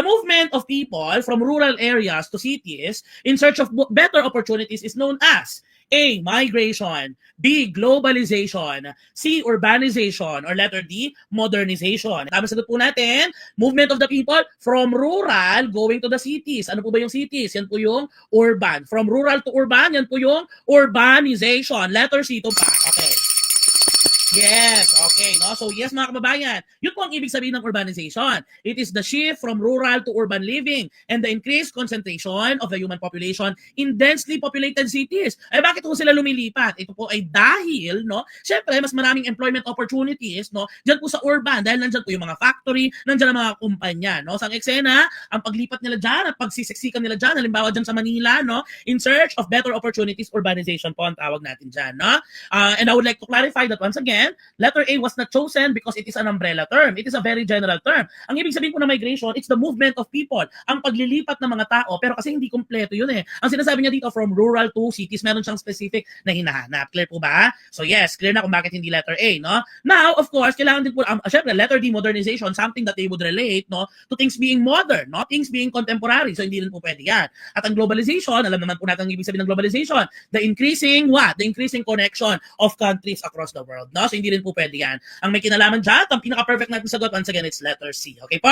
The movement of people from rural areas to cities in search of better opportunities is known as A. Migration, B. Globalization, C. Urbanization, or letter D. Modernization. Tama sagot po natin, movement of the people from rural going to the cities. Ano po ba yung cities? Yan po yung urban. From rural to urban, yan po yung urbanization. Letter C ito pa. Okay. Yes, okay, no? So yes mga kababayan, yun po ang ibig sabihin ng urbanization. It is the shift from rural to urban living and the increased concentration of the human population in densely populated cities. Ay bakit po sila lumilipat? Ito po ay dahil, no? Syempre, mas maraming employment opportunities, no? Diyan po sa urban dahil nandiyan po yung mga factory, nandiyan ang mga kumpanya, no? Sa eksena, ang paglipat nila diyan at pagsisiksikan nila diyan, halimbawa diyan sa Manila, no? In search of better opportunities, urbanization po ang tawag natin diyan, no? And I would like to clarify that once again, letter A was not chosen because it is an umbrella term. It is a very general term. Ang ibig sabihin po ng migration, it's the movement of people. Ang paglilipat ng mga tao, pero kasi hindi kompleto yun eh. Ang sinasabi niya dito from rural to cities, meron siyang specific na hinahanap. Clear po ba? So yes, clear na kung bakit hindi letter A, no? Now, of course, kailangan din po, syempre, letter D, modernization, something that they would relate, no? To things being modern, no? Things being contemporary. So hindi rin po pwede yan. At ang globalization, alam naman po natin ang ibig sabihin ng globalization, the increasing what? The increasing connection of countries across the world, no? So hindi rin po pwede yan. Ang may kinalaman dyan, ang pinaka-perfect natin sagot, once again, it's letter C. Okay po?